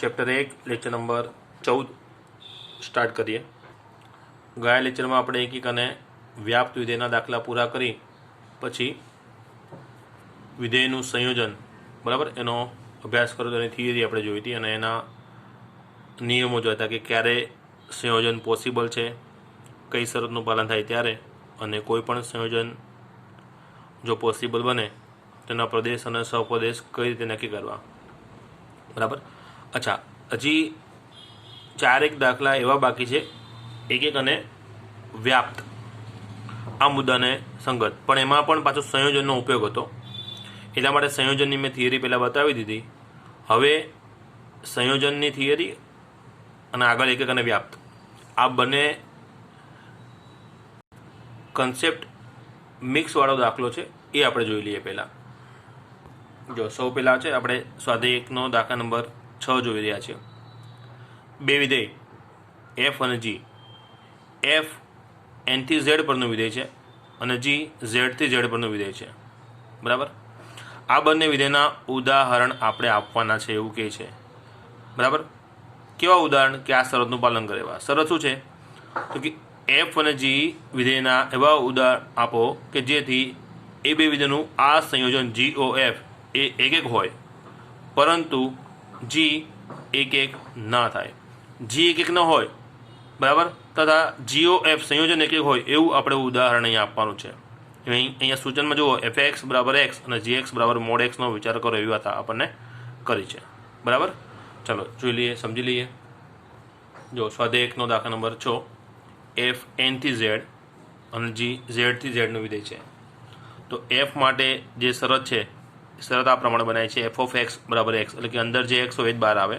Chapter 1 lecture number 14 start કરીએ। ગયા લેક્ચરમાં આપણે એકીક અને વ્યાપ્ત વિધેયના દાખલા પૂરા કરી પછી વિધેયનું સંયોજન બરાબર એનો અભ્યાસ કર્યો, એની થિયરી આપણે જોઈ હતી અને એના નિયમો જોયા હતા કે ક્યારે સંયોજન પોસિબલ છે, કઈ શરતનું પાલન થાય ત્યારે, અને કોઈ પણ સંયોજન જો પોસિબલ બને તેના પ્રદેશ અને સહપ્રદેશ કઈ રીતે નક્કી કરવા બરાબર। અચ્છા, હજી 4 દાખલા એવા બાકી છે એકીક અને વ્યાપ્ત આ મુદ્દાને સંગત, પણ એમાં પણ પાછો સંયોજનનો ઉપયોગ હતો, એટલા માટે સંયોજનની મેં થિયરી પહેલાં બતાવી દીધી। હવે સંયોજનની થિયરી અને આગળ એકીક અને વ્યાપ્ત આ બંને કન્સેપ્ટ મિક્સવાળો દાખલો છે એ આપણે જોઈ લઈએ। પહેલાં જો સૌ પહેલાં છે આપણે સ્વાધ્યાય 1નો દાખલા નંબર 6 જોઈ રહ્યા છીએ। બે વિધેય એફ અને જી, એફ એન થી ઝેડ પરનું વિધેય છે અને જી ઝેડ થી ઝેડ પરનું વિધેય છે બરાબર। આ બંને વિધેયના ઉદાહરણ આપણે આપવાના છે એવું કહે છે બરાબર। કેવા ઉદાહરણ કે આ શરતનું પાલન કરે એવા। શરત શું છે તો કે એફ અને જી વિધેયના એવા ઉદાહરણ આપો કે જેથી એ બે વિધેયનું આ સંયોજન GOF એ એક એક હોય પરંતુ જી એક એક ના થાય, જી એક એક ન હોય બરાબર, તથા GOF સંયોજન એક એક હોય એવું આપણે ઉદાહરણ અહીંયા આપવાનું છે। અહીંયા સૂચનમાં જુઓ fx બરાબર x અને gx બરાબર મોડ x નો વિચાર કરો એવી વાત આપણને કરી છે બરાબર। ચાલો જોઈ લઈએ, સમજી લઈએ। જો સ્વાધ્યાય 1નો દાખલા નંબર 6, એફ એન થી ઝેડ અને જી ઝેડ થી ઝેડનું વિધેય છે। તો એફ માટે જે શરત છે શરત આ પ્રમાણે બનાય છે એફ ઓફ એક્સ બરાબર એક્સ, એટલે કે અંદર જે એક્સ હોય એ જ બહાર આવે,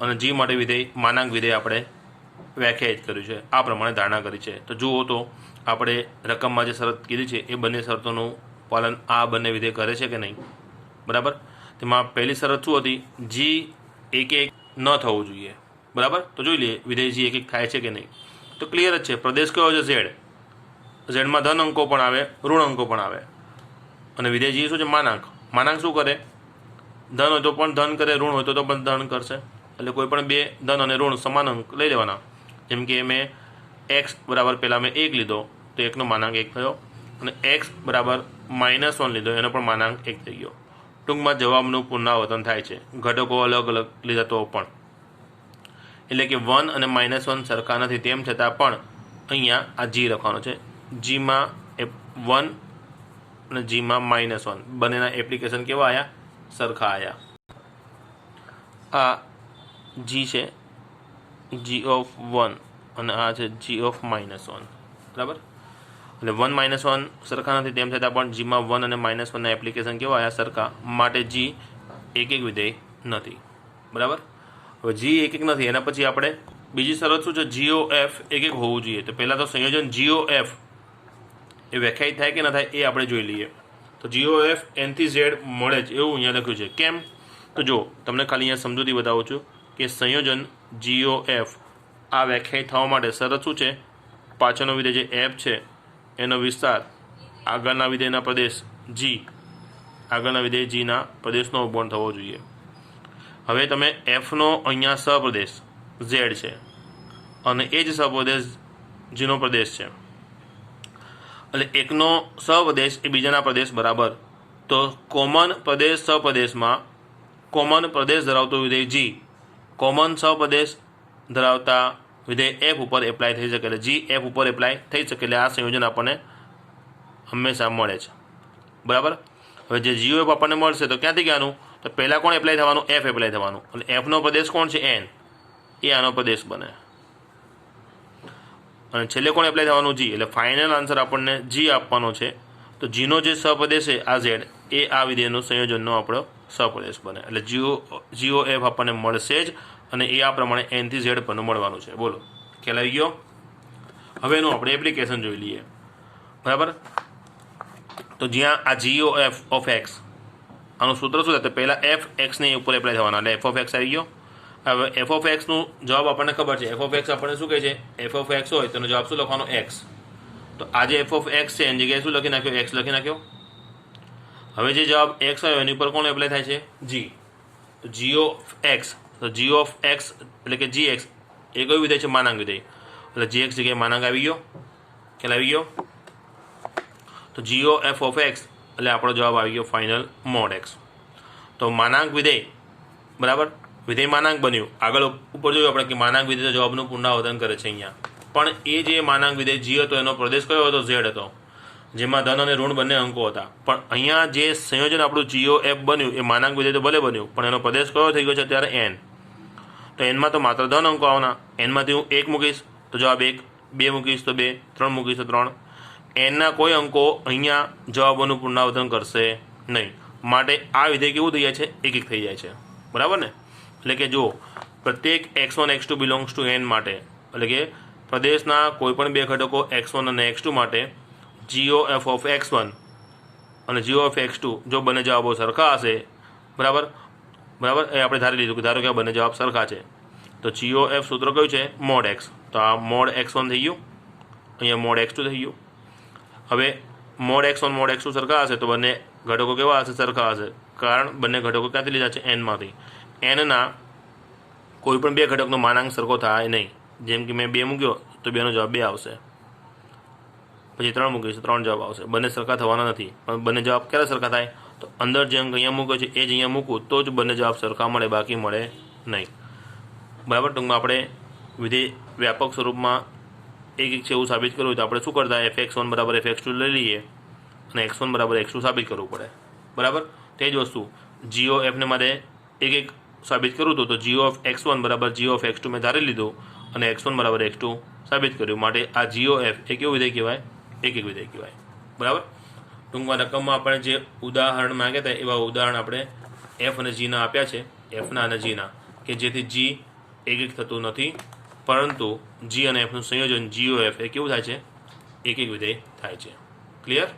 અને જી માટે વિધેય માનાંક વિધેય આપણે વ્યાખ્યાયિત કર્યું છે, આ પ્રમાણે ધારણા કરી છે। તો જુઓ તો આપણે રકમમાં જે શરત કીધી છે એ બંને શરતોનું પાલન આ બંને વિધેય કરે છે કે નહીં બરાબર। તેમાં પહેલી શરત શું હતી, જી એક એક ન થવું જોઈએ બરાબર। તો જોઈ લઈએ વિધેય જી એક એક થાય છે કે નહીં। તો ક્લિયર જ છે, પ્રદેશ કયો છે ઝેડ, ઝેડમાં ધન અંકો પણ આવે ઋણ અંકો પણ આવે, અને વિધેય જી શું છે માનાંક, માનાંક શું કરે, ધન હોય તો પણ ધન કરે, ઋણ હોય તો પણ ધન કરશે, એટલે કોઈ પણ બે ધન અને ઋણ સમાન અંક લઈ લેવાના। જેમ કે મેં એક્સ બરાબર પહેલાં મેં 1 લીધો તો એકનો માનાંક 1 થયો, અને એક્સ બરાબર -1 લીધો એનો પણ માનાંક 1 થઈ ગયો। ટૂંકમાં જવાબનું પુનરાવર્તન થાય છે, ઘટકો અલગ અલગ લીધા તો પણ, એટલે કે 1 અને -1 સરખા નથી, તેમ છતાં પણ અહીંયા આ જી લખવાનો છે, જીમાં 1 અને જીમાં -1 બંનેના એપ્લિકેશન કેવા આવ્યા, સરખા આવ્યા। આ જી છે જી ઓફ 1 અને આ છે જી ઓફ -1 બરાબર, એટલે 1 -1 સરખા નથી તેમ છતાં પણ જીમાં 1 અને -1ના એપ્લિકેશન કેવા આવ્યા, સરખા, માટે જી એક એક વિધેય નથી બરાબર। હવે જી એક એક નથી એના પછી આપણે બીજી શરત શું છે, GOF એક એક હોવું જોઈએ। તો પહેલાં તો સંયોજન GOF એ વ્યાખ્યાયિત થાય કે ન થાય એ આપણે જોઈ લઈએ। તો GOF એન થી ઝેડ મળે જ એવું અહીંયા લખ્યું છે, કેમ તો જો તમને ખાલી અહીંયા સમજૂતી બતાવું છું કે સંયોજન GOF આ વ્યાખ્યાયિત થવા માટે શરત શું છે, પાછળનો વિધેય જે એફ છે એનો વિસ્તાર આગળના વિધેયના પ્રદેશ જી, આગળના વિધેય જીના પ્રદેશનો અવગુણ થવો જોઈએ। હવે તમે એફનો અહીંયા સહપ્રદેશ ઝેડ છે અને એ જ સહપ્રદેશ જીનો પ્રદેશ છે, એટલે એકનો સહપ્રદેશ એ બીજાના પ્રદેશ બરાબર, તો કોમન પ્રદેશ સહપ્રદેશમાં કોમન પ્રદેશ ધરાવતો વિધેય જી કોમન સહપ્રદેશ ધરાવતા વિધેય એફ ઉપર એપ્લાય થઈ શકે, એટલે જી એફ ઉપર એપ્લાય થઈ શકે, એટલે આ સંયોજન આપણને હંમેશા મળે છે બરાબર। હવે જે GOF આપણને મળશે તો ક્યાંથી ક્યાંનું, તો પહેલાં કોણ એપ્લાય થવાનું, એફ એપ્લાય થવાનું, એટલે એફનો પ્રદેશ કોણ છે એન, એ આનો પ્રદેશ બને, અને છેલ્લે કોણ એપ્લાય થવાનું જી, એટલે ફાઇનલ આન્સર આપણને જી આપવાનો છે। તો જીનો જે સહપ્રદેશ છે આ ઝેડ એ આ વિધેયનું સંયોજનનો આપણો સહપ્રદેશ બને, એટલે GOF આપણને મળશે જ, અને એ આ પ્રમાણે એન થી ઝેડ પરનું મળવાનું છે। બોલો ખ્યાલ આવી ગયો। હવે એનું આપણે એપ્લિકેશન જોઈ લઈએ બરાબર। તો જ્યાં આ GOF ઓફ એક્સ આનું સૂત્ર શું થાય, તો પહેલાં એફ એક્સની ઉપર એપ્લાય થવાના, એટલે એફ ઓફ એક્સ આવી ગયો। હવે એફ ઓફ એક્સનું જવાબ આપણને ખબર છે, એફ ઓફ એક્સ આપણને શું કહે છે, એફ ઓફ એક્સ હોય તેનો જવાબ શું લખવાનો, એક્સ। તો આ જે એફ ઓફ એક્સ છે એની જગ્યાએ શું લખી નાખ્યો, એક્સ લખી નાખ્યો। હવે જે જવાબ એક્સ આવ્યો એની ઉપર કોણ એપ્લાય થાય છે, જી, તો જી ઓફ એક્સ તો જી ઓફ એક્સ એટલે કે જી એક્સ એ કયું વિધેય છે? માનાંક વિધેય. એટલે જી એક્સ જગ્યાએ માનાંક આવી ગયો. ખ્યાલ આવી ગયો? તો જીઓ એફ ઓફ એક્સ એટલે આપણો જવાબ આવી ગયો ફાઇનલ મોડ એક્સ. તો માનાંક વિધેય બરાબર, વિધેય માનાંક બન્યું. આગળ ઉપર જોયું આપણે કે માનાંક વિધેય જવાબનું પુનરાવર્તન કરે છે અહીંયા. પણ એ જે માનાંક વિધેય જી હતો એનો પ્રદેશ કયો હતો? ઝેડ હતો, જેમાં ધન અને ઋણ બંને અંકો હતા. પણ અહીંયા જે સંયોજન આપણું જીઓ એફ બન્યું એ માનાંક વિધેય તો ભલે બન્યું, પણ એનો પ્રદેશ કયો થઈ ગયો છે અત્યારે? એન. તો એનમાં તો માત્ર ધન અંકો આવવાના. એનમાંથી હું 1 મૂકીશ તો જવાબ 1, 2 મૂકીશ તો 2, 3 મૂકીશ તો 3. એનના કોઈ અંકો અહીંયા જવાબોનું પુનરાવર્તન કરશે નહીં. માટે આ વિધેય કેવું થઈ જાય છે? એક એક થઈ જાય છે. બરાબર ને? એટલે કે જો પ્રત્યેક x1 x2 belongs to n માટે, એટલે કે પ્રદેશના કોઈપણ બે ઘટકો x1 અને x2 માટે જીઓ એફ ઓફ x1 અને જીઓ ઓફ x2 જો બંને જવાબો સરખા હશે, બરાબર બરાબર, એ આપણે ધારી લીધું કે ધારો કે આ બંને જવાબ સરખા છે, તો જીઓ એફ સૂત્ર કયું છે? Mode x. તો આ મોડ x1 થઈ ગયું, અહીંયા મોડ x2 થઈ ગયું. હવે મોડ x1 મોડ x2 સરખા હશે તો બંને ઘટકો કેવા હશે? સરખા હશે. કારણ બંને ઘટકો ક્યાંથી લીધા છે? એનમાંથી. એનના કોઈ પણ બે ઘટકનો માનાંક સરખો થાય નહીં. જેમ કે મેં 2 મૂક્યો તો 2નો જવાબ 2 આવશે, પછી 3 મૂકીશ તો 3 જવાબ આવશે. બંને સરખા થવાના નથી. પણ બંને જવાબ ક્યારે સરખા થાય? તો અંદર જે અંક અહીંયા મૂક્યો છે એ જ અહીંયા મૂકું તો જ બંને જવાબ સરખા મળે, બાકી મળે નહીં. બરાબર. ટૂંકમાં આપણે વિધેય વ્યાપક સ્વરૂપમાં એક એક છે એવું સાબિત કરવું હોય તો આપણે શું કરતા? fx1 બરાબર fx2 લઈ લઈએ અને x1 બરાબર x2 સાબિત કરવું પડે. બરાબર. તે જ વસ્તુ જીઓ એફને મારે એક એક સાબિત કરવું હતું તો જીઓ ઓફ x1 બરાબર જીઓ ઓફ x2 મેં ધારી લીધું અને x1 બરાબર x2 સાબિત કર્યું. માટે આ જીઓ એફ એ કેવું વિધેય કહેવાય? એક એક વિધેય કહેવાય. બરાબર. ટૂંકમાં રકમમાં આપણે જે ઉદાહરણ માંગ્યા હતા એવા ઉદાહરણ આપણે એફ અને જીના આપ્યા છે, એફના અને જીના, કે જેથી જી એક એક થતું નથી, પરંતુ જી અને એફનું સંયોજન જીઓ એફ એ કેવું થાય છે? એક એક વિધેય થાય છે. ક્લિયર?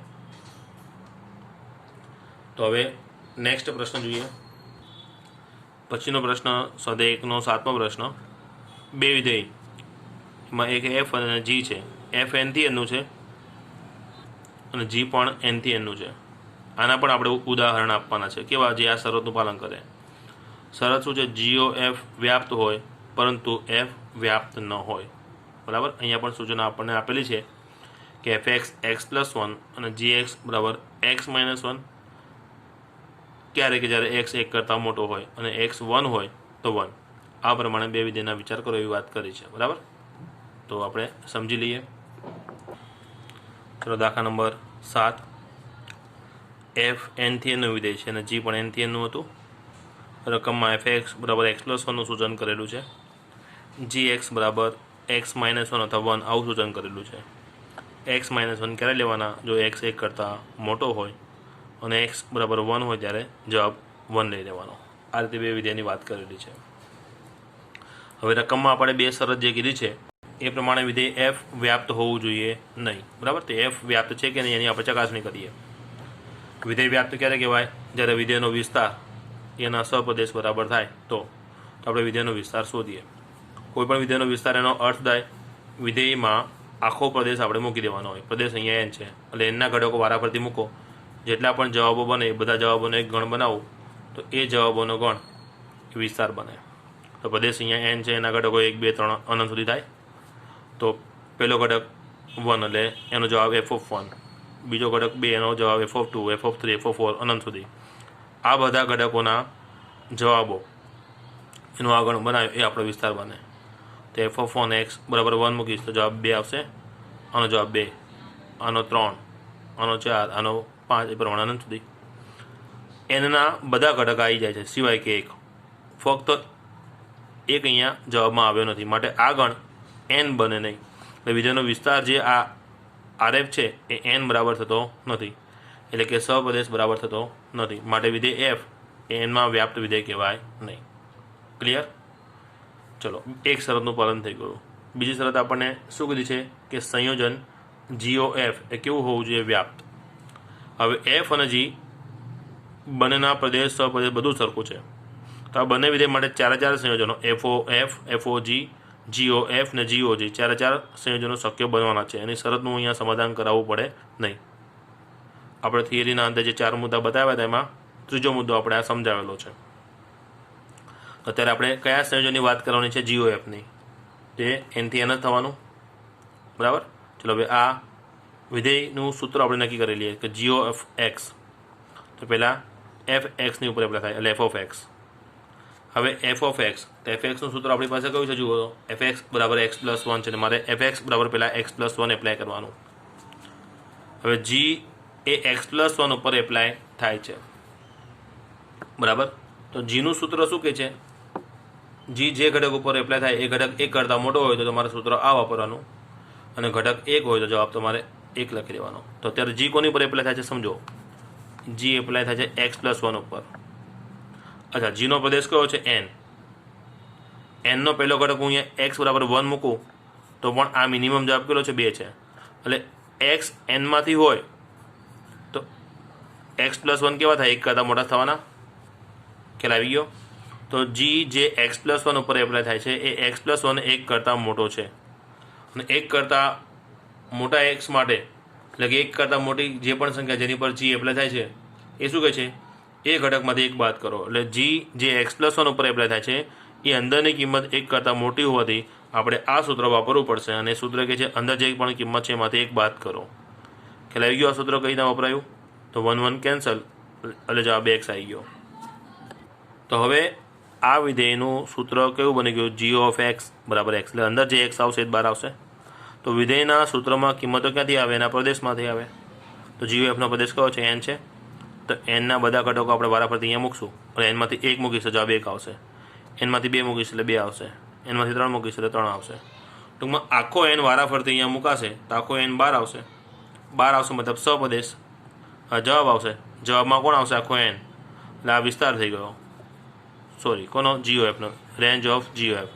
તો હવે નેક્સ્ટ પ્રશ્ન જોઈએ. પછીનો પ્રશ્ન સ્વાધ્યાય 1નો 7મો પ્રશ્ન. બે વિધેય એમાં એક એફ અને જી છે. એફ એનથી એનનું છે અને જી પણ એનથી એનનું છે. આના પણ આપણે ઉદાહરણ આપવાના છે. કેવા? જે આ શરતનું પાલન કરે. શરત શું છે? જીઓ એફ વ્યાપ્ત હોય પરંતુ એફ વ્યાપ્ત ન હોય. બરાબર. અહીંયા પણ સૂચના આપણને આપેલી છે કે એફ એક્સ x+1 અને જી એક્સ બરાબર x-1 ક્યારે? કે જ્યારે x 1 કરતાં મોટો હોય અને x 1 હોય તો 1. આ પ્રમાણે બે વિધેયના વિચાર કરો એવી વાત કરી છે. બરાબર. તો આપણે સમજી લઈએ. ચલો દાખલા નંબર 7. એફ એનથી એનનું વિધેય છે અને જી પણ એનથી એનનું હતું. રકમમાં એફ એક્સ બરાબર x+1નું સૂચન કરેલું છે. જી એક્સ બરાબર x-1 અથવા 1 આવું સૂચન કરેલું છે. x-1 ક્યારે લેવાના? જો x 1 કરતાં મોટો હોય અને x બરાબર 1 હોય ત્યારે જવાબ 1 લઈ લેવાનો. આ રીતે બે વિધેયની વાત કરેલી છે. હવે રકમમાં આપણે બે શરત જે કીધી છે એ પ્રમાણે વિધેય એફ વ્યાપ્ત હોવું જોઈએ નહીં. બરાબર. તે એફ વ્યાપ્ત છે કે નહીં એની આપણે ચકાસણી કરીએ. વિધેય વ્યાપ્ત ક્યારે કહેવાય? જ્યારે વિધેયનો વિસ્તાર એના સપ્રદેશ બરાબર થાય તો આપણે વિધેયનો વિસ્તાર શોધીએ. કોઈપણ વિધેયનો વિસ્તાર એનો અર્થ થાય વિધેયમાં આખો પ્રદેશ આપણે મૂકી દેવાનો હોય. પ્રદેશ અહીંયા એન છે એટલે એનના ઘટકો વારાફરતી મૂકો. જેટલા પણ જવાબો બને એ બધા જવાબોનો એક ગણ બનાવો તો એ જવાબોનો ગણ એ વિસ્તાર બને. તો પ્રદેશ અહીંયા એન છે, એના ઘટકો 1 2 3 અનંત સુધી થાય. તો પહેલો ઘટક 1 એટલે એનો જવાબ f(1), બીજો ઘટક 2 એનો જવાબ f(2), f(3), f(4) અનંત સુધી. આ બધા ઘટકોના જવાબો એનો આ ગણ બનાવ્યો એ આપણો વિસ્તાર બને. તો f(1x) બરાબર 1 મૂકીશ તો જવાબ 2 આવશે. આનો જવાબ 2, આનો 3, આનો 4, આનો 5 એ પ્રમાણે અનંત સુધી. એનના બધા ઘટક આવી જાય છે સિવાય કે એક. ફક્ત એક અહીંયા જવાબમાં આવ્યો નથી. માટે આ ગણ એન બને નહીં. એટલે વિધેયનો વિસ્તાર જે આ આરએફ છે એ એન બરાબર થતો નથી, એટલે કે સપ્રદેશ બરાબર થતો નથી. માટે વિધેય એફ એ એનમાં વ્યાપ્ત વિધેય કહેવાય નહીં. ક્લિયર? ચલો, એક શરતનું પાલન થઈ ગયું. બીજી શરત આપણને શું કીધી છે કે સંયોજન જીઓ એફ એ કેવું હોવું જોઈએ? વ્યાપ્ત. હવે એફ અને જી બંનેના પ્રદેશ સપ્રદેશ બધું સરખું છે. તો આ બંને વિધેય માટે 4 સંયોજનો FOF, FOG, GOF ને GOG 4 સંયોજનો શક્ય બનવાના છે. એની શરતનું અહીંયા સમાધાન કરાવવું પડે નહીં. આપણે થિયરીના અંતે જે 4 મુદ્દા બતાવ્યા હતા એમાં ત્રીજો મુદ્દો આપણે આ સમજાવેલો છે. અત્યારે આપણે કયા સંયોજનની વાત કરવાની છે? GOFની, જે એનથી એન જ થવાનું, બરાબર. ચલો હવે આ વિધેયનું સૂત્ર આપણે નક્કી કરી લઈએ કે GOF(x), તો પહેલાં fxની ઉપર એપ્લાય થાય એટલે f(x). હવે f(x), તો fxનું સૂત્ર આપણી પાસે કયું છે? જુઓ, fx બરાબર x+1 છે, મારે fx બરાબર પહેલાં x+1 એપ્લાય કરવાનું. હવે g એ x+1 ઉપર એપ્લાય થાય છે, બરાબર. તો જીનું સૂત્ર શું કહે છે? જી જે ઘટક ઉપર એપ્લાય થાય એ ઘટક 1 કરતાં મોટો હોય તો તમારે સૂત્ર આ વાપરવાનું, અને ઘટક 1 હોય તો જવાબ તમારે 1 લખી દેવાનો. તો અત્યારે જી કોની ઉપર એપ્લાય થાય છે સમજો? જી એપ્લાય થાય છે x+1 ઉપર. અચ્છા, જીનો પ્રદેશ કયો છે? n. nનો પહેલો ઘટક હું અહીંયા x બરાબર 1 મૂકું તો પણ આ મિનિમમ જવાબ કેટલો છે? 2 છે. એટલે x nમાંથી હોય તો x+1 કેવા થાય? 1 કરતાં મોટા થવાના. ખ્યાલ આવી ગયો? તો જી જે x+1 ઉપર એપ્લાય થાય છે એ x+1 1 કરતાં મોટો છે, અને 1 કરતાં મોટા x માટે, એટલે કે 1 કરતાં મોટી જે પણ સંખ્યા જેની પર જી એપ્લાય થાય છે એ શું કહે છે? એ ઘટકમાંથી 1 બાદ કરો. એટલે જી જે x+1 ઉપર એપ્લાય થાય છે એ અંદરની કિંમત 1 કરતાં મોટી હોવાથી આપણે આ સૂત્ર વાપરવું પડશે, અને સૂત્ર કહે છે અંદર જે પણ કિંમત છે એમાંથી 1 બાદ કરો. ખ્યાલ આવી ગયો? આ સૂત્ર કઈ રીતે વપરાયું? તો 1 1 કેન્સલ, એટલે જવાબ x આવી ગયો. તો હવે આ વિધેયનું સૂત્ર કેવું બની ગયું? GOF(x) બરાબર x, એટલે અંદર જે x આવશે એ બહાર આવશે. તો વિધેયના સૂત્રમાં કિંમતો ક્યાંથી આવે? એના પ્રદેશમાંથી આવે. તો GOFનો પ્રદેશ કયો છે? n છે. તો nના બધા ઘટકો આપણે વારાફરતી અહીંયા મૂકશું, અને nમાંથી 1 મૂકીશું જવાબ 1 આવશે, nમાંથી 2 મૂકીશું એટલે 2 આવશે, nમાંથી 3 મૂકીશું એટલે 3 આવશે. ટૂંકમાં આખો n વારાફરતી અહીંયા મૂકાશે તો આખો n 12 આવશે. 12 આવશે મતલબ સપ્રદેશ. જવાબ આવશે, જવાબમાં કોણ આવશે? આખો n. એટલે આ વિસ્તાર થઈ ગયો, સોરી કોનો? GOFનો, રેન્જ ઓફ GOF.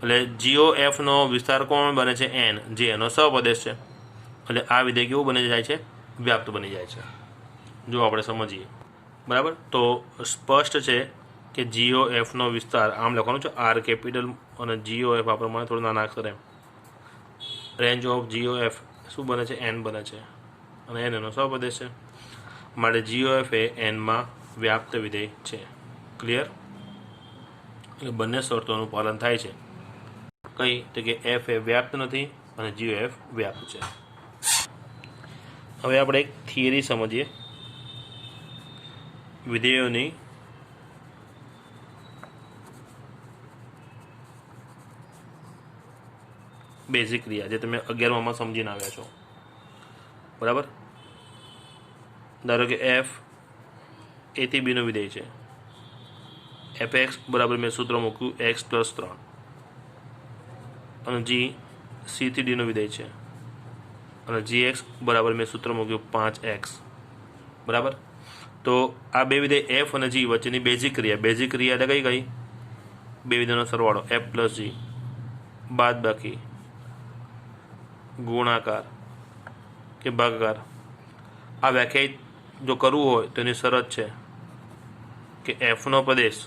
એટલે GOFનો વિસ્તાર કોણ બને છે? n, જે એનો સપ્રદેશ છે. એટલે આ વિધેય કેવું બની જાય છે? વ્યાપ્ત બની જાય છે. જો આપણે સમજીએ, બરાબર. તો સ્પષ્ટ છે કે GOFનો વિસ્તાર આમ લખવાનું છે R કેપિટલ, અને GOF આ પ્રમાણે થોડું નાના અક્ષરે. રેન્જ ઓફ GOF શું બને છે? n બને છે, અને n એનો સપ્રદેશ છે, માટે GOF એ n માં વ્યાપ્ત વિધેય છે. ક્લિયર? એટલે બંને શરતોનું પાલન થાય છે. કઈ? તો કે f એ વ્યાપ્ત નથી અને GOF વ્યાપ્ત છે. હવે આપણે એક થિયરી સમજીએ વિધેયોની. બેઝિક ક્રિયા જે તમે 11માં સમજીને આવ્યા છો, બરાબર. ધારો કે f a થી b નું વિધેય છે. fx બરાબર મેં સૂત્ર મૂક્યું x+3, અને g c થી d નું વિધેય છે, અને gx બરાબર મેં સૂત્ર મૂક્યું 5x, બરાબર. તો આ બે વિધેય f અને g વચ્ચેની બેઝિક ક્રિયા એટલે કઈ કઈ? બે વિધેયનો સરવાળો f+g, બાદબાકી, ગુણાકાર કે ભાગાકાર. આ વ્યાખ્યાયિત જો કરવું હોય તો એની શરત છે કે fનો પ્રદેશ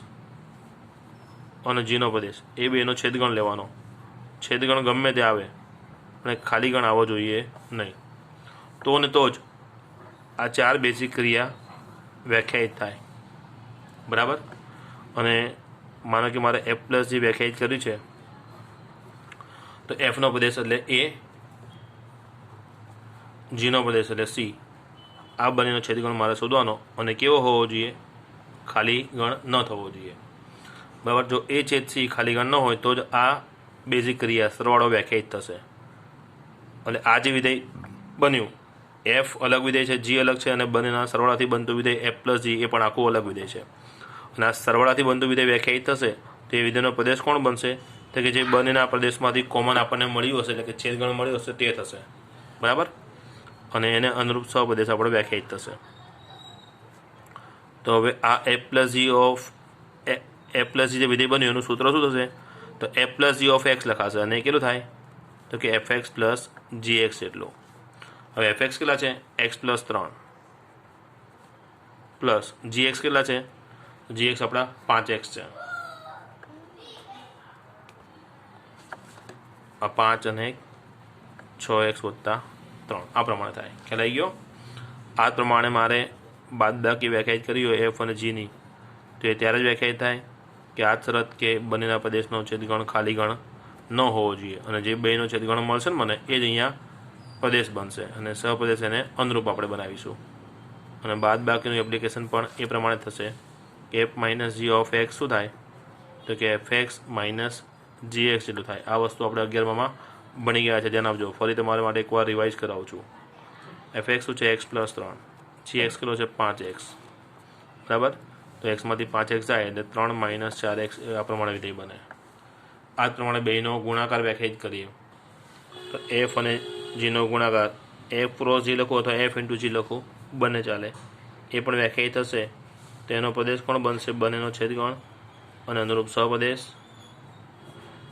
અને gનો પ્રદેશ એ બેનો છેદગણ લેવાનો. છેદગણ ગમે તે આવે અને ખાલી ગણ આવવો જોઈએ નહીં. તો ને તો જ આ 4 બેઝિક ક્રિયા વ્યાખ્યાયિત થાય, બરાબર. અને માનો કે મારે f+g વ્યાખ્યાયિત કર્યું છે, તો fનો પ્રદેશ એટલે a, gનો પ્રદેશ એટલે c. આ બંનેનો છેદગણ મારે શોધવાનો, અને કેવો હોવો જોઈએ? ખાલી ગણ ન થવો જોઈએ, બરાબર. જો a છેદ c ખાલી ગણ ન હોય તો જ આ બેઝિક ક્રિયા સરવાળો વ્યાખ્યાયિત થશે. એટલે આ જે વિધેય બન્યું, f અલગ વિધેય છે, g અલગ છે, અને બંનેના સરવાળાથી બનતું વિધેય f+g એ પણ આખું અલગ વિધેય છે. અને આ સરવાળાથી બનતું વિધેય વ્યાખ્યાયિત થશે તો એ વિધેયનો પ્રદેશ કોણ બનશે? તો કે જે બંનેના પ્રદેશમાંથી કોમન આપણને મળ્યું હશે, એટલે કે છેદગણ મળ્યું હશે તે થશે, બરાબર. અને એને અનુરૂપ સપ્રદેશ આપણે વ્યાખ્યાયિત થશે. તો હવે આ f+g જે વિધેય બન્યું એનું સૂત્ર શું થશે? તો f+g of x લખાશે, અને એ કેટલું થાય? તો કે fx + gx જેટલું. હવે fx કેટલા છે? x+3 પ્લસ gx કેટલા છે? gx આપણા 5x છે. આ 5 અને 6x + 3 આ પ્રમાણે થાય. ખ્યાલ આવી ગયો? આ પ્રમાણે મારે બાદબાકી વ્યાખ્યાયિત કરી હોય f અને gની તો એ ત્યારે જ વ્યાખ્યાયિત થાય કે આ શરત કે બંનેના પ્રદેશનો છેદગણ ખાલી ગણ ન હોવો જોઈએ, અને જે બેનો છેદગણ મળશે ને મને એ જ અહીંયા પ્રદેશ બનશે, અને સહપ્રદેશ એને અનુરૂપ આપણે બનાવીશું. અને બાદ બાકીનું એપ્લિકેશન પણ એ પ્રમાણે થશે કે F minus G of X શું થાય, તો કે F X minus G X જેટલું થાય. આ વસ્તુ આપણે 11માં ભણી ગયા છે, ધ્યાન આપજો. ફરી તમારા માટે એકવાર રિવાઇઝ કરાવું છું. એફ એક્સ શું છે? એક્સ પ્લસ 3, જી એક્સ કેટલો છે? 5x, બરાબર. તો એક્સમાંથી 5x જાય એટલે 3 માઇનસ 4x આ પ્રમાણે વિધેય બને. આ પ્રમાણે બેનો ગુણાકાર વ્યાખ્યાયિત કરીએ તો એફ અને જીનો ગુણાકાર, એફ ક્રોસ જી લખો અથવા એફ ઇન્ટુ જી લખો, બંને ચાલે. એ પણ વ્યાખ્યાયિત થશે તો એનો પ્રદેશ કોણ બનશે? બંનેનો છેદગણ અને અનુરૂપ સહપ્રદેશ.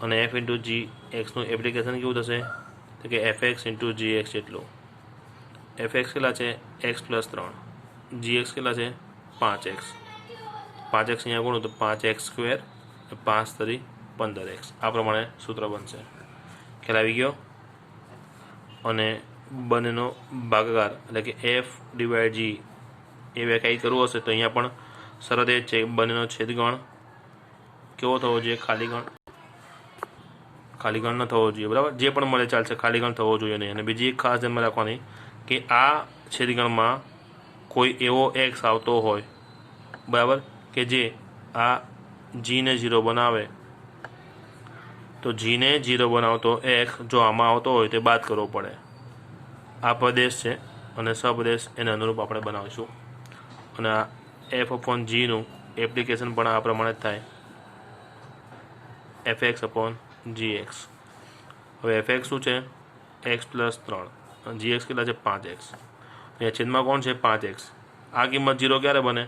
અને એફ ઇન્ટુ જી એક્સનું એપ્લિકેશન કેવું થશે? તો કે F X into G X જેટલું. એફ એક્સ કેટલા છે? એક્સ પ્લસ 3, જી એક્સ કેટલા છે? 5x. 5x અહીંયા ગુણો તો 5x સ્ક્વેર, 5 તરી 15x. આ પ્રમાણે સૂત્ર બનશે. ખ્યાલ આવી ગયો? અને બંનેનો ભાગાકાર એટલે કે એફ ડિવાઈડ જી એ વ્યાખ્યાયિત કરવું હશે તો અહીંયા પણ શરત એ જ છે બંનેનો છેદગણ કેવો થવો જોઈએ? ખાલી ગણ ન થવો જોઈએ, બરાબર. જે પણ મળે ચાલશે, ખાલી ગણ થવો જોઈએ નહીં. અને બીજી એક ખાસ ધ્યાનમાં રાખવાની કે આ છેદગણમાં કોઈ એવો એક્સ આવતો હોય, બરાબર, કે જે આ જીને 0 બનાવે, તો જીને 0 બનાવતો એક્સ જો આમાં આવતો હોય તે બાદ કરવો પડે. આ પ્રદેશ છે અને સપ્રદેશ એને અનુરૂપ આપણે બનાવીશું. અને આ એફ અપોન જીનું એપ્લિકેશન પણ આ પ્રમાણે જ થાય, F X upon G X. હવે એફ એક્સ શું છે? એક્સ પ્લસ 3, જી એક્સ કેટલા છે? 5x. અહીંયા છેદમાં કોણ છે? 5x. આ કિંમત 0 ક્યારે બને?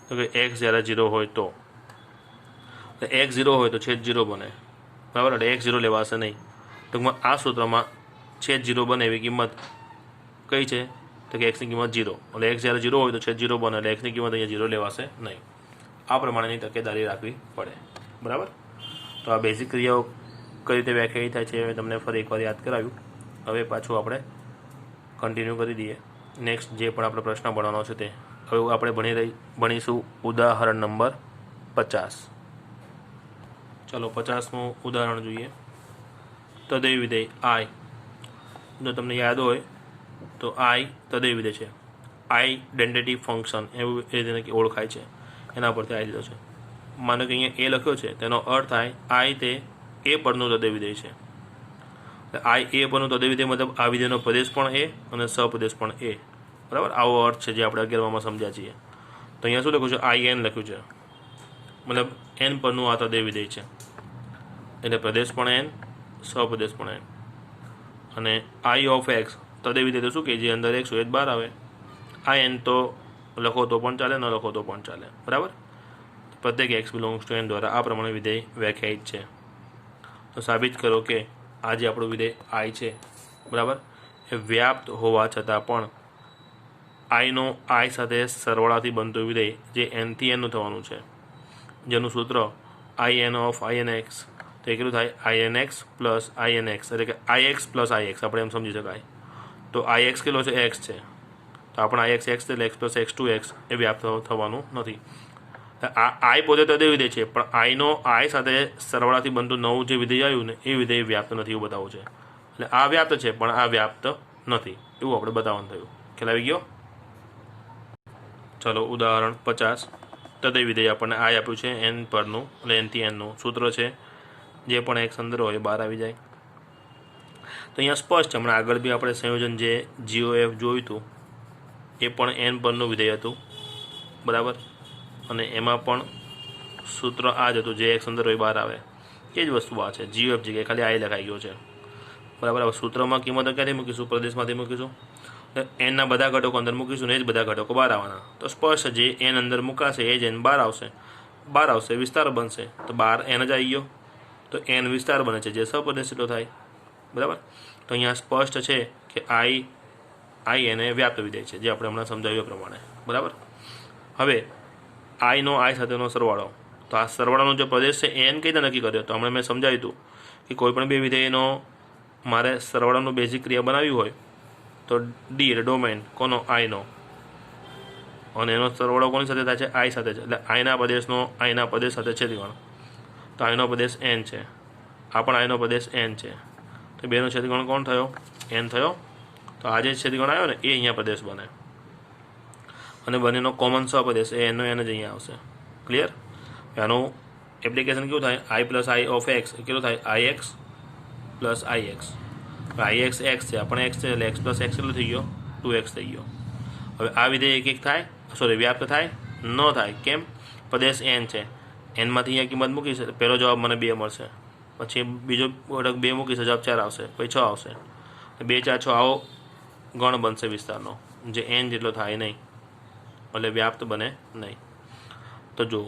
તો કે એક્સ જ્યારે 0 હોય તો. એક્સ 0 હોય તો છેદ 0 બને, બરાબર. એટલે એક્સ 0 લેવાશે નહીં. ટૂંકમાં આ સૂત્રમાં છેદ 0 બને એવી કિંમત કઈ છે? તો કે એક્સની કિંમત 0. એટલે એક્સ જ્યારે 0 હોય તો છેદ 0 બને, એટલે એક્સની કિંમત અહીંયા 0 લેવાશે નહીં. આ પ્રમાણેની તકેદારી રાખવી પડે, બરાબર. તો આ બેઝિક ક્રિયાઓ કઈ રીતે વ્યાખ્યાયિત થાય છે એ તમને ફરી એકવાર યાદ કરાવ્યું. હવે પાછું આપણે કન્ટિન્યુ કરી દઈએ. નેક્સ્ટ જે પણ આપણે પ્રશ્ન ભણવાનો છે તે હવે આપણે ભણીશું ઉદાહરણ નંબર 50. ચલો 50મું ઉદાહરણ જોઈએ. તદેય વિધેય આઈ, જો તમને યાદ હોય તો આઈ તદેય વિધેય છે. આઈડેન્ટિટી ફંક્શન એવું એ રીતે ઓળખાય છે, એના પરથી આઈ લીધો છે. માનો કે અહીંયા એ લખ્યો છે, તેનો અર્થ થાય આઈ તે એ પરનું તદેય વિધેય છે. આઈ એ પરનું તદેય વિધેય મતલબ આ વિધેયનો પ્રદેશ પણ એ અને સપ્રદેશ પણ એ, બરાબર. આવો અર્થ છે જે આપણે 11માં સમજ્યા છીએ. તો અહીંયા શું લખ્યું છે? આઈ એન લખ્યું છે, મતલબ એન પરનું આ તદેય વિધેય છે. એટલે પ્રદેશ પણ એન, સપ્રદેશ પણ એન. અને આઈ ઓફ એક્સ તદેય વિધેય તો શું કે જે અંદર એક્સ હોય જ બહાર આવે. આ એન તો લખો તો પણ ચાલે, ન લખો તો પણ ચાલે, બરાબર. પ્રત્યેક એક્સ બિલોંગ્સ ટુ એન દ્વારા આ પ્રમાણે વિધેય વ્યાખ્યાયિત છે. તો સાબિત કરો કે આ જે આપણું વિધેય આઈ છે, બરાબર, એ વ્યાપ્ત હોવા છતાં પણ આઈનો આઈ સાથે સરવાળાથી બનતું વિધેય જે એનથી એનનું થવાનું છે, જેનું સૂત્ર I N of I N X, તો એ કેટલું થાય? I N X plus I N X, એટલે કે I X plus I X આપણે એમ સમજી શકાય. તો આઈ એક્સ કેટલો છે? એક્સ છે. તો આપણે આઈ એક્સ એક્સ એટલે એક્સ પ્લસ એક્સ 2x એ વ્યાપ્ત થવાનું નથી. આ આઈ પોતે તદેય વિધેય છે, પણ આઈનો આઈ સાથે સરવાળાથી બનતું નવું જે વિધેય આવ્યું ને એ વિધેય વ્યાપ્ત નથી એવું બતાવવું છે. એટલે આ વ્યાપ્ત છે પણ આ વ્યાપ્ત નથી એવું આપણે બતાવવાનું થયું. ખ્યાલ આવી ગયો? ચલો ઉદાહરણ 50. તદેય વિધેય આપણને આઈ આપ્યું છે એન પરનું, એટલે એનથી એનનું સૂત્ર છે જે પણ એક્સ અંદર હોય બહાર આવી જાય. તો અહીંયા સ્પષ્ટ છે, હમણાં આગળ બી આપણે સંયોજન જે GOF જોયું હતું એ પણ એન પરનું વિધેય હતું, બરાબર. અને એમાં પણ સૂત્ર આ જ હતું, જે એક્સ અંદર હોય બહાર આવે. એ જ વસ્તુ આ છે, GOF જગ્યાએ ખાલી આઈ લખાઈ ગયો છે, બરાબર. હવે સૂત્રમાં કિંમત ક્યાંથી મૂકીશું? પ્રદેશમાંથી મૂકીશું. એનના બધા ઘટકો અંદર મૂકીશું ને એ જ બધા ઘટકો બહાર આવવાના. તો સ્પષ્ટ જે એન અંદર મૂકાશે એ જ એન બહાર આવશે, વિસ્તાર બનશે. તો બહાર એન જ આવી ગયો, તો એન વિસ્તાર બને છે જે સપ્રદેશ એટલો થાય, બરાબર. તો અહીંયા સ્પષ્ટ છે કે આઈ એને વ્યાપ્ત વિધેય છે, જે આપણે હમણાં સમજાવ્યું પ્રમાણે, બરાબર. હવે આઈનો આઈ સાથેનો સરવાળો, તો આ સરવાળાનો જે પ્રદેશ છે એન કઈ રીતે નક્કી કર્યો? તો હમણાં મેં સમજાવ્યું હતું કે કોઈ પણ બે વિધેયનો મારે સરવાળાનું બેઝિક ક્રિયા બનાવવી હોય તો ડી એટલે ડોમેન કોનો? આઈનો, અને એનો સરવાળો કોની સાથે થાય છે? આઈ સાથે છે. એટલે આઈના પ્રદેશનો આઈના પ્રદેશ સાથે છેદગણ. તો આઈનો પ્રદેશ એન છે, આ પણ આઈનો પ્રદેશ એન છે. તો બેનો છેદગણ કોણ થયો? એન થયો. તો આ જે છેદગણ આવ્યો ને એ અહીંયા પ્રદેશ બને, અને બંનેનો કોમન સહપ્રદેશ એ એનો એન જ અહીંયા આવશે. ક્લિયર? આનું એપ્લિકેશન કેવું થાય? આઈ પ્લસ આઈ ઓફ એક્સ કેટલું થાય? આઈ X plus I x. I x x છે, આપણે એક્સ છે, એટલે એક્સ પ્લસ એક્સ કેટલું થઈ ગયો? 2x થઈ ગયો. હવે આ વિધેય એક એક થાય, સોરી વ્યાપ્ત થાય? ન થાય. કેમ? પ્રદેશ એન છે, એનમાંથી અહીંયા કિંમત મૂકીશ, પહેલો જવાબ મને 2 મળશે. પછી બીજો ઘટક 2 મૂકીશ, જવાબ 4 આવશે, પછી 6 આવશે. 2 4 6 આવો ગણ બનશે વિસ્તારનો, જે એન જેટલો થાય નહીં, એટલે વ્યાપ્ત બને નહીં. તો જો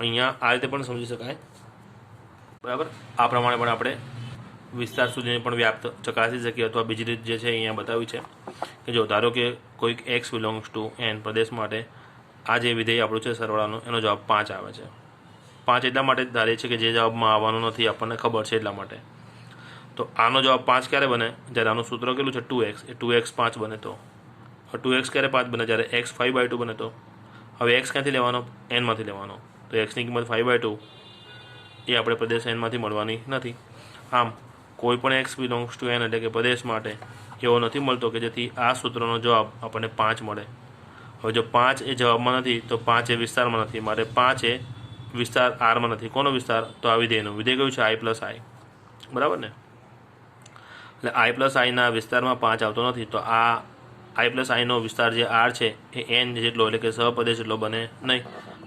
અહીંયા આ રીતે પણ સમજી શકાય, બરાબર. આ પ્રમાણે પણ આપણે વિસ્તાર સુધીને પણ વ્યાપ્ત ચકાસી શકીએ. અથવા બીજી રીત જે છે અહીંયા બતાવી છે કે જો ધારો કે કોઈક એક્સ બિલોંગ્સ ટુ એન પ્રદેશ માટે આ જે વિધેય આપણું છે સરવાળાનું, એનો જવાબ 5 આવે છે. 5 એટલા માટે ધારીએ છે કે જે જવાબમાં આવવાનું નથી આપણને ખબર છે એટલા માટે. તો આનો જવાબ 5 ક્યારે બને? જ્યારે આનું સૂત્ર કેટલું છે? 2x. એ 2x 5 બને. તો 2x ક્યારે 5 બને? જ્યારે x 5/2 બને. તો હવે x ક્યાંથી લેવાનો? એનમાંથી લેવાનો. તો xની કિંમત 5/2 એ આપણે પ્રદેશ એનમાંથી મળવાની નથી. આમ કોઈ પણ એક્સ બિલોંગ્સ ટુ એન એટલે કે પ્રદેશ માટે એવો નથી મળતો કે જેથી આ સૂત્રનો જવાબ આપણને 5 મળે. હવે જો 5 એ જવાબમાં નથી તો 5 એ વિસ્તારમાં નથી, મારે 5 એ વિસ્તાર આરમાં નથી. કોનો વિસ્તાર? તો આ વિધેયનો. વિધેય કયું છે? આઈ પ્લસ આઈ, બરાબર ને? એટલે આઈ પ્લસ આઈના વિસ્તારમાં 5 આવતો નથી. તો આ આઈ પ્લસ આઈનો વિસ્તાર જે આર છે એ એન જેટલો એટલે કે સહપ્રદેશ જેટલો બને નહીં.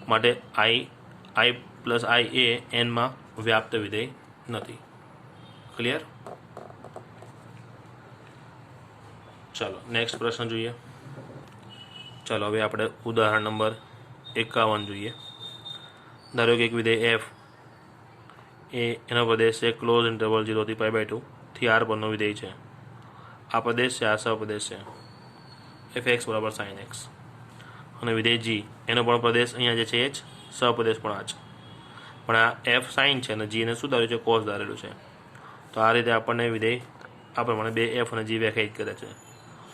માટે આઈ પ્લસ આઈ એ એનમાં વ્યાપ્ત વિધેય નથી. ક્લિયર? ચાલો નેક્સ્ટ પ્રશ્ન જોઈએ. ચાલો હવે આપણે ઉદાહરણ નંબર 51 જોઈએ. ધારો કે એક વિધેય એફ એનો પ્રદેશ છે ક્લોઝ ઇન્ટરવલ 0 થી π/2 થી r પરનો વિધેય છે. આ પ્રદેશ છે, આ સહપ્રદેશ છે fx બરાબર sin x. અને વિધેય જી એનો પણ પ્રદેશ અહીંયા જે છે એ જ, સહપ્રદેશ પણ આ જ. પણ આ એફ સાઇન છે અને જી ને શું ધાર્યું છે? કોસ ધારેલું છે. તો આ રીતે આપણને વિધેય આ પ્રમાણે 2 એફ અને જી વ્યાખ્યાયિત કરે છે.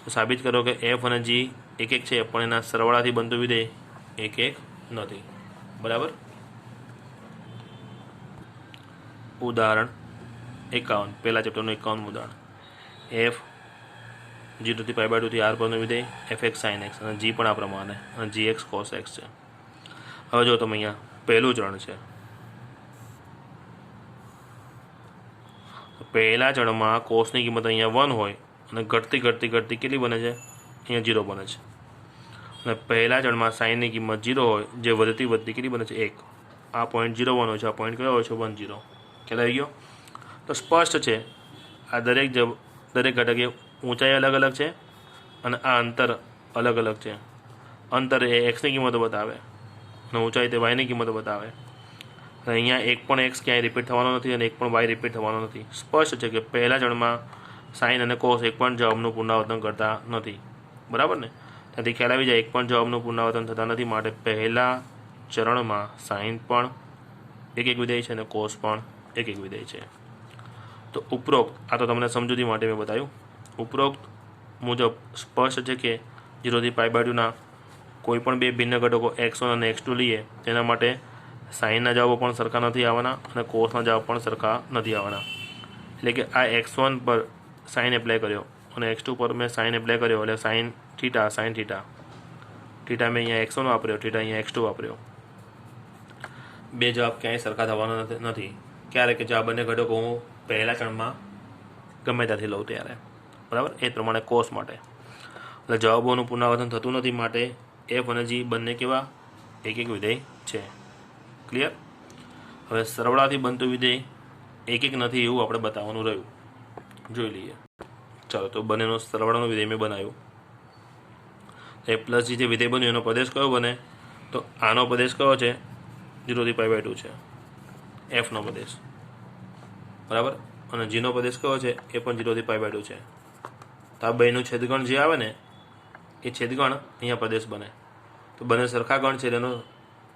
તો સાબિત કરો કે એફ અને જી એક એક છે, પણ એના સરવાળાથી બનતું વિધેય એક એક નથી. બરાબર. ઉદાહરણ 51, પહેલા ચેપ્ટરનું 51 ઉદાહરણ. એફ 0 થી π/2 થી r પરનું વિધેય fx sin x અને જી પણ આ પ્રમાણે, અને gx cos x છે. હવે જો તમે અહીંયા પહેલું ચરણ છે. પહેલા ચરણમાં કોસની કિંમત અહીંયા 1 હોય અને ઘટતી ઘટતી ઘટતી કેટલી બને છે? અહીંયા 0 બને છે. અને પહેલા ચરણમાં સાઇનની કિંમત 0 હોય, જે વધતી વધતી કેટલી બને છે? 1. આ પોઈન્ટ 0 1 હોય છે, આ પોઈન્ટ કયો હોય છે? 1 0. ખ્યાલ આવી ગયો? તો સ્પષ્ટ છે આ દરેક ઘટક એ ઊંચાઈ અલગ અલગ છે અને આ અંતર અલગ અલગ છે. અંતર એ એક્સની કિંમતો બતાવે અને ઊંચાઈ તે વાયની કિંમતો બતાવે. અહીંયા એક પણ એક્સ ક્યાંય રિપીટ થવાનો નથી અને એક પણ વાય રિપીટ થવાનો નથી. સ્પષ્ટ છે કે પહેલા ચરણમાં સાઇન અને કોસ એક પણ જવાબનું પુનરાવર્તન કરતા નથી. બરાબર ને? ત્યાંથી ખ્યાલ આવી જાય એક પણ જવાબનું પુનરાવર્તન થતા નથી. માટે પહેલા ચરણમાં સાઇન પણ એક એક વિધેય છે અને કોસ પણ એક એક વિધેય છે. તો ઉપરોક્ત, આ તો તમને સમજૂતી માટે મેં બતાવ્યું, ઉપરોક્ત મુજબ સ્પષ્ટ છે કે 0 થી π/2ના કોઈ પણ બે ભિન્ન ઘટકો x1 અને x2 લઈએ તેના માટે સાઇનના જવાબો પણ સરખા નથી આવવાના અને કોસના જવાબ પણ સરખા નથી આવવાના. એટલે કે આ x1 પર સાઇન એપ્લાય કર્યો અને x2 પર મેં સાઇન એપ્લાય કર્યો, એટલે સાઇન થીટા સાઇન થીટા મેં અહીંયા x1 વાપર્યો, થીટા અહીંયા x2 વાપર્યો. બે જવાબ ક્યાંય સરખા થવાના નથી. ક્યારે? કે જો આ બંને ઘટકો હું પહેલા ચરણમાં ગમે ત્યાંથી લઉં ત્યારે. બરાબર? એ પ્રમાણે કોસ માટે એટલે જવાબોનું પુનરાવર્તન થતું નથી. માટે એફ અને જી બંને કેવા? એક એક વિધેય છે. ક્લિયર? હવે સરવાળાથી બનતું વિધેય એક એક નથી એવું આપણે બતાવવાનું રહ્યું. જોઈ લઈએ. ચાલો તો બંનેનો સરવાળાનું વિધેય મેં બનાવ્યું. એ પ્લસ જી જે વિધેય બન્યું એનો પ્રદેશ કયો બને? તો આનો પ્રદેશ કયો છે? 0 થી π/2 છે, એફનો પ્રદેશ. બરાબર? અને જીનો પ્રદેશ કયો છે? એ પણ 0 થી π/2 છે. તો આ બેનું છેદગણ જે આવે ને એ છેદગણ અહીંયા પ્રદેશ બને. તો બંને સરખા ગણ છે, એનો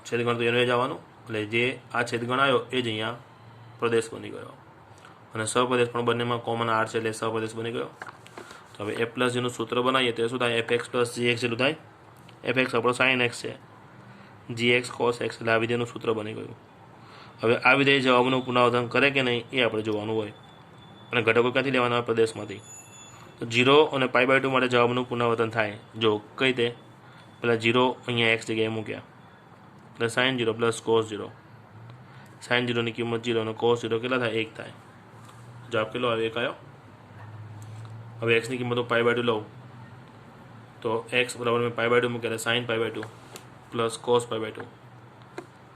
છેદગણ તો એનો જ આવવાનું. એટલે જે આ છેદગણ આવ્યો એ જ અહીંયા પ્રદેશ બની ગયો. અને સહપ્રદેશ પણ બંનેમાં કોમન આર છે એટલે સહપ્રદેશ બની ગયો. તો હવે એ પ્લસ જેનું સૂત્ર બનાવીએ તો શું થાય? fx પ્લસ gx જેટલું થાય. એફ એક્સ આપણો સાઇન એક્સ છે, જી એક્સ કોસ એક્સ, એટલે આ વિધેયનું સૂત્ર બની ગયું. હવે આ વિધેય જવાબનું પુનરાવર્તન કરે કે નહીં એ આપણે જોવાનું હોય, અને ઘટકો ક્યાંથી લેવાના હોય? પ્રદેશમાંથી. તો 0 અને π/2 માટે જવાબનું પુનરાવર્તન થાય. જો કઈ રીતે? પહેલાં 0 અહીંયા એક્સ જગ્યાએ મૂક્યા એટલે સાઇન 0 પ્લસ કોસ 0. સાઇન 0ની કિંમત 0 અને કોસ 0 કેટલા થાય? 1 થાય. જવાબ કેટલો આવે? 1 આવ્યો. હવે એક્સની કિંમતો π/2 લઉં તો એક્સ બરાબર મેં π/2 મૂક્યા એટલે સાઇન π/2 પ્લસ કોસ π/2.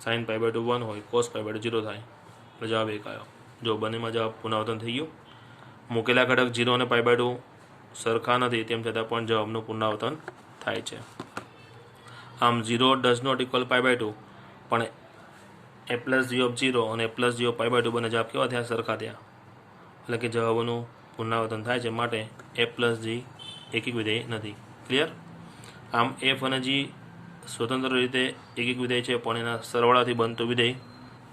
સાઇન π/2 1 હોય, કોસ π/2 0 થાય, એટલે જવાબ 1 આવ્યો. જો બંનેમાં જવાબ પુનરાવર્તન થઈ ગયું. મૂકેલા ઘટક 0 અને π/2 સરખા નથી, તેમ છતાં પણ જવાબનું પુનરાવર્તન થાય છે. આમ 0 ડઝ નોટ ઇક્વલ π/2, પણ a પ્લસ જી ઓફ 0 અને a પ્લસ જી ઓફ π/2 બંને જવાબ કેવા થયા? સરખા થયા. એટલે કે જવાબોનું પુનરાવર્તન થાય છે, માટે a પ્લસ જી એકિક વિધેય નથી. ક્લિયર? આમ એફ અને જી સ્વતંત્ર રીતે એકિક વિધેય છે, પણ એના સરવાળાથી બનતું વિધેય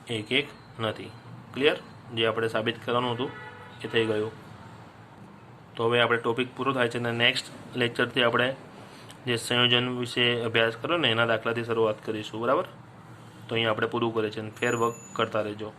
એક નથી. ક્લિયર? જે આપણે સાબિત કરવાનું હતું એ થઈ ગયું. તો હવે આપણે ટોપિક પૂરો થાય છે, અને નેક્સ્ટ લેક્ચરથી આપણે જે સંયોજન વિશે અભ્યાસ કરો ને એના દાખલાથી શરૂઆત કરીશું. બરાબર? તો અહીંયા આપણે પૂરું કરીએ છીએ, અને ફેર વર્ક કરતા રહેજો.